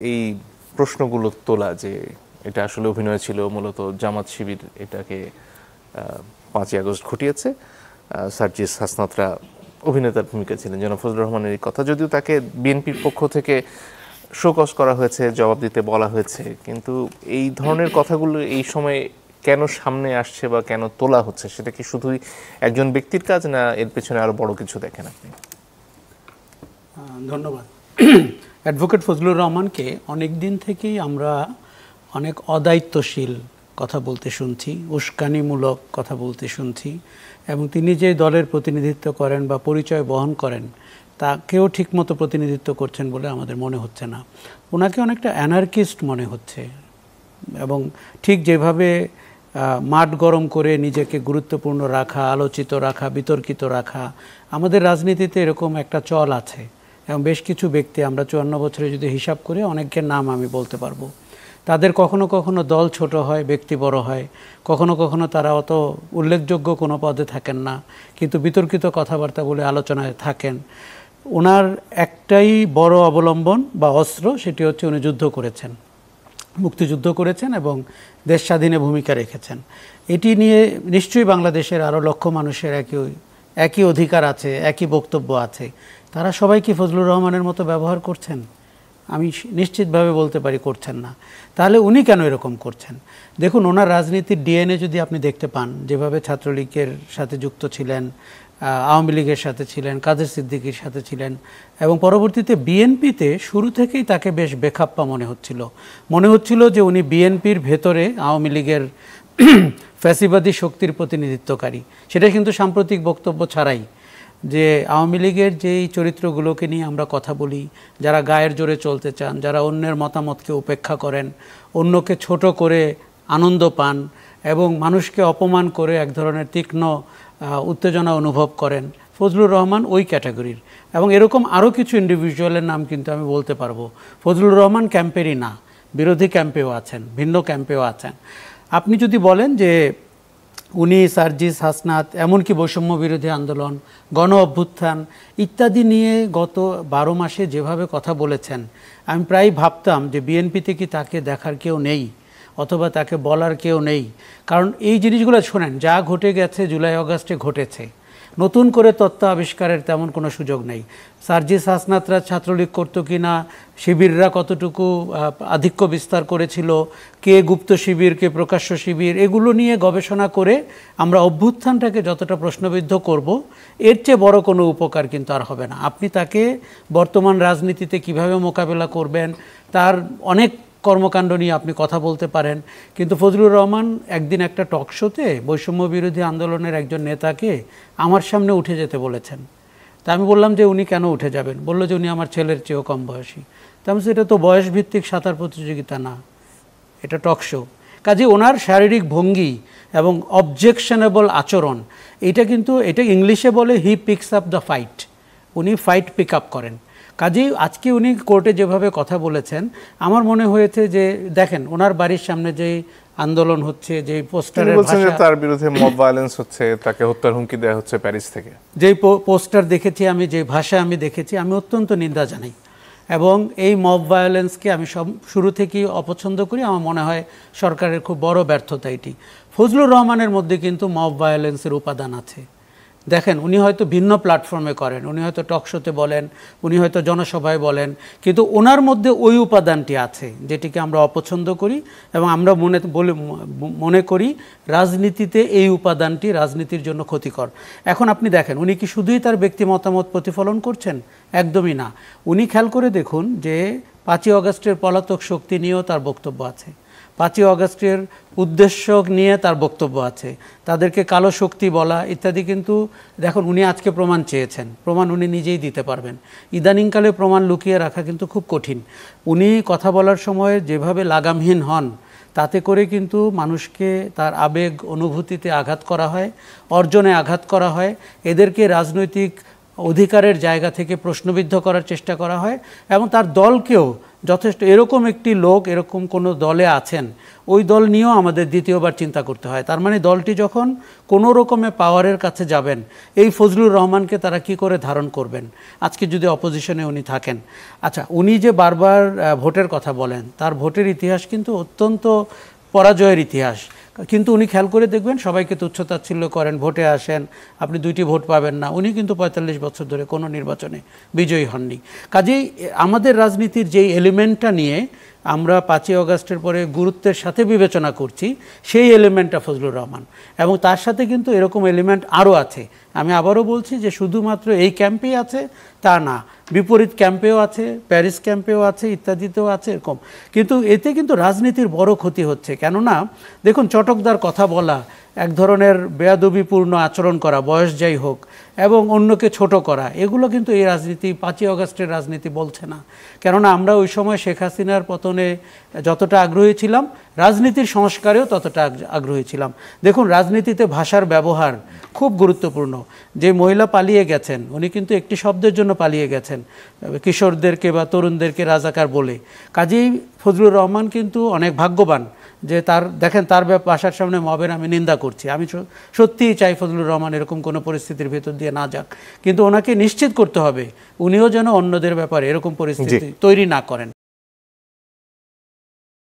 এই প্রশ্নগুলো তোলা যে এটা আসলে অভিনয় ছিল, মূলত জামাত শিবির এটাকে 5ই আগস্ট ঘটিয়েছে, সার্জিস হাসনাতরা অভিনেতার ভূমিকা ছিলেন। জনাব ফজলুর রহমানের এই কথা, যদিও তাকে বিএনপির পক্ষ থেকে শোকজ করা হয়েছে, জবাব দিতে বলা হয়েছে, কিন্তু এই ধরনের কথাগুলো এই সময় কেন সামনে আসছে বা কেন তোলা হচ্ছে, সেটা কি শুধুই একজন ব্যক্তির কাজ, না এর পেছনে আরো বড় কিছু দেখেন আপনি? ধন্যবাদ। অ্যাডভোকেট ফজলুর রহমানকে অনেক দিন থেকেই আমরা অনেক অদায়িত্বশীল কথা বলতে শুনছি, উস্কানিমূলক কথা বলতে শুনছি, এবং তিনি যে দলের প্রতিনিধিত্ব করেন বা পরিচয় বহন করেন তাকেও ঠিকমতো প্রতিনিধিত্ব করছেন বলে আমাদের মনে হচ্ছে না। ওনাকে অনেকটা অ্যানার্কিস্ট মনে হচ্ছে, এবং ঠিক যেভাবে মাঠ গরম করে নিজেকে গুরুত্বপূর্ণ রাখা, আলোচিত রাখা, বিতর্কিত রাখা, আমাদের রাজনীতিতে এরকম একটা চল আছে। এবং বেশ কিছু ব্যক্তি, আমরা 54 বছরে যদি হিসাব করি, অনেকের নাম আমি বলতে পারবো। তাদের কখনো কখনো দল ছোট হয়, ব্যক্তি বড় হয়, কখনো কখনো তারা অত উল্লেখযোগ্য কোনো পদে থাকেন না, কিন্তু বিতর্কিত কথাবার্তা বলে আলোচনায় থাকেন। ওনার একটাই বড় অবলম্বন বা অস্ত্র, সেটি হচ্ছে উনি যুদ্ধ করেছেন, মুক্তিযুদ্ধ করেছেন এবং দেশ স্বাধীনে ভূমিকা রেখেছেন। এটি নিয়ে নিশ্চয়ই বাংলাদেশের আরও লক্ষ মানুষের একই অধিকার আছে, একই বক্তব্য আছে। তারা সবাই কি ফজলুর রহমানের মতো ব্যবহার করছেন? আমি নিশ্চিতভাবে বলতে পারি করছেন না। তাহলে উনি কেন এরকম করছেন? দেখুন, ওনার রাজনীতির ডিএনএ যদি আপনি দেখতে পান, যেভাবে ছাত্রলীগের সাথে যুক্ত ছিলেন, আওয়ামী লীগের সাথে ছিলেন, কাদের সিদ্দিকীর সাথে ছিলেন, এবং পরবর্তীতে বিএনপিতে শুরু থেকেই তাকে বেশ বেখাপ্পা মনে হচ্ছিল যে উনি বিএনপির ভেতরে আওয়ামী লীগের ফ্যাসিবাদী শক্তির প্রতিনিধিত্বকারী। সেটা কিন্তু সাম্প্রতিক বক্তব্য ছাড়াই, যে আওয়ামী লীগের যেই চরিত্রগুলোকে নিয়ে আমরা কথা বলি, যারা গায়ের জোরে চলতে চান, যারা অন্যের মতামতকে উপেক্ষা করেন, অন্যকে ছোট করে আনন্দ পান এবং মানুষকে অপমান করে এক ধরনের তীক্ষ্ণ উত্তেজনা অনুভব করেন, ফজলুর রহমান ওই ক্যাটাগরির। এবং এরকম আরও কিছু ইন্ডিভিজুয়ালের নাম কিন্তু আমি বলতে পারবো। ফজলুর রহমান ক্যাম্পেরই না, বিরোধী ক্যাম্পেও আছেন, ভিন্ন ক্যাম্পেও আছেন। আপনি যদি বলেন যে উনি সার্জিস হাসনাত, এমনকি বৈষম্য বিরোধী আন্দোলন, গণ অভ্যুত্থান ইত্যাদি নিয়ে গত 12 মাসে যেভাবে কথা বলেছেন, আমি প্রায় ভাবতাম যে বিএনপিতে কি তাকে দেখার কেউ নেই, অথবা তাকে বলার কেউ নেই। কারণ এই জিনিসগুলো শোনেন, যা ঘটে গেছে জুলাই আগস্টে ঘটেছে, নতুন করে তত্ত্ব আবিষ্কারের তেমন কোনো সুযোগ নেই। সার্জিস হাসনাতরা ছাত্রলীগ করতো কি না, শিবিররা কতটুকু আধিক্য বিস্তার করেছিল, কে গুপ্ত শিবির, কে প্রকাশ্য শিবির, এগুলো নিয়ে গবেষণা করে আমরা অভ্যুত্থানটাকে যতটা প্রশ্নবিদ্ধ করব, এর চেয়ে বড় কোনো উপকার কিন্তু আর হবে না। আপনি তাকে বর্তমান রাজনীতিতে কিভাবে মোকাবেলা করবেন, তার অনেক কর্মকাণ্ড নিয়ে আপনি কথা বলতে পারেন, কিন্তু ফজলুর রহমান একদিন একটা টক শোতে বৈষম্য বিরোধী আন্দোলনের একজন নেতাকে আমার সামনে উঠে যেতে বলেছেন। তা আমি বললাম যে উনি কেন উঠে যাবেন? বললো যে উনি আমার ছেলের চেয়েও কম বয়সী। তা আমি বলছি, এটা তো বয়সভিত্তিক সাঁতার প্রতিযোগিতা না, এটা টক শো। কাজে ওনার শারীরিক ভঙ্গি এবং অবজেকশনেবল আচরণ, এটা ইংলিশে বলে হি পিকস আপ দ্য ফাইট, উনি ফাইট পিক আপ করেন। কাজেই আজকে উনি কোর্টে যেভাবে কথা বলেছেন, আমার মনে হয়েছে যে দেখেন, ওনার বাড়ির সামনে যে আন্দোলন হচ্ছে, যে পোস্টারের ভাষা, তার বিরুদ্ধে মব ভায়োলেন্স হচ্ছে, তাকে হত্যার হুমকি দেওয়া হচ্ছে প্যারিস থেকে, যেই পোস্টার দেখেছি আমি, যে ভাষা আমি দেখেছি, আমি অত্যন্ত নিন্দা জানাই। এবং এই মব ভায়োলেন্সকে আমি শুরু থেকেই অপছন্দ করি। আমার মনে হয় সরকারের খুব বড় ব্যর্থতা এটি। ফজলুর রহমানের মধ্যে কিন্তু মব ভায়োলেন্সের উপাদান আছে। দেখেন, উনি হয়তো ভিন্ন প্ল্যাটফর্মে করেন, উনি হয়তো টক শোতে বলেন, উনি হয়তো জনসভায় বলেন, কিন্তু ওনার মধ্যে ওই উপাদানটি আছে যেটিকে আমরা অপছন্দ করি, এবং আমরা মনে করি রাজনীতিতে এই উপাদানটি রাজনীতির জন্য ক্ষতিকর। এখন আপনি দেখেন, উনি কি শুধুই তার ব্যক্তি মতামত প্রতিফলন করছেন? একদমই না। উনি খেয়াল করে দেখুন যে 5ই আগস্টের পলাতক শক্তি নিয়েও তার বক্তব্য আছে, 5ই আগস্টের উদ্দেশ্য নিয়ে তার বক্তব্য আছে, তাদেরকে কালো শক্তি বলা ইত্যাদি। কিন্তু দেখুন, উনি আজকে প্রমাণ চেয়েছেন, প্রমাণ উনি নিজেই দিতে পারবেন। ইদানিংকালে প্রমাণ লুকিয়ে রাখা কিন্তু খুব কঠিন। উনি কথা বলার সময় যেভাবে লাগামহীন হন, তাতে করে কিন্তু মানুষকে তার আবেগ অনুভূতিতে আঘাত করা হয়, অর্জনে আঘাত করা হয়, এদেরকে রাজনৈতিক অধিকারের জায়গা থেকে প্রশ্নবিদ্ধ করার চেষ্টা করা হয়, এবং তার দলকেও যথেষ্ট। এরকম একটি লোক এরকম কোনো দলে আছেন, ওই দল নিয়েও আমাদের দ্বিতীয়বার চিন্তা করতে হয়। তার মানে দলটি যখন কোনো রকমে পাওয়ারের কাছে যাবেন, এই ফজলুর রহমানকে তারা কি করে ধারণ করবেন আজকে যদি অপোজিশনে উনি থাকেন। আচ্ছা, উনি যে বারবার ভোটের কথা বলেন, তার ভোটের ইতিহাস কিন্তু অত্যন্ত পরাজয়ের ইতিহাস। কিন্তু উনি খেয়াল করে দেখবেন সবাইকে তুচ্ছতাচ্ছিল্য করেন, ভোটে আসেন, আপনি 2টি ভোট পাবেন না। উনি কিন্তু 45 বছর ধরে কোনো নির্বাচনে বিজয়ী হননি। কাজেই আমাদের রাজনীতির যেই এলিমেন্টটা নিয়ে আমরা 5ই আগস্টের পরে গুরুত্বের সাথে বিবেচনা করছি, সেই এলিমেন্টটা ফজলুর রহমান, এবং তার সাথে কিন্তু এরকম এলিমেন্ট আরও আছে। আমি আবারও বলছি যে শুধুমাত্র এই ক্যাম্পেই আছে তা না, বিপরীত ক্যাম্পেও আছে, প্যারিস ক্যাম্পেও আছে, ইত্যাদিতেও আছে এরকম। কিন্তু এতে কিন্তু রাজনীতির বড় ক্ষতি হচ্ছে। কেননা দেখুন, চটকদার কথা বলা, এক ধরনের বেয়াদবিপূর্ণ আচরণ করা, বয়স যাই হোক, এবং অন্যকে ছোট করা, এগুলো কিন্তু এই রাজনীতি 5ই আগস্টের রাজনীতি বলছে না। কেননা আমরা ওই সময় শেখ হাসিনার পতনে যতটা আগ্রহী ছিলাম, রাজনীতির সংস্কারেও ততটা আগ্রহী ছিলাম। দেখুন, রাজনীতিতে ভাষার ব্যবহার খুব গুরুত্বপূর্ণ। যে মহিলা পালিয়ে গেছেন, উনি কিন্তু একটি শব্দের জন্য পালিয়ে গেছেন, কিশোরদেরকে বা তরুণদেরকে রাজাকার বলে। কাজেই ফজলুর রহমান কিন্তু অনেক ভাগ্যবান যে তার, দেখেন, তার বাসার সামনে মবের আমি নিন্দা করছি। আমি সত্যিই চাই ফজলুর রহমান এরকম কোনো পরিস্থিতির ভেতর দিয়ে না যাক, কিন্তু ওনাকে নিশ্চিত করতে হবে উনিও যেন অন্যদের ব্যাপারে এরকম পরিস্থিতি তৈরি না করেন।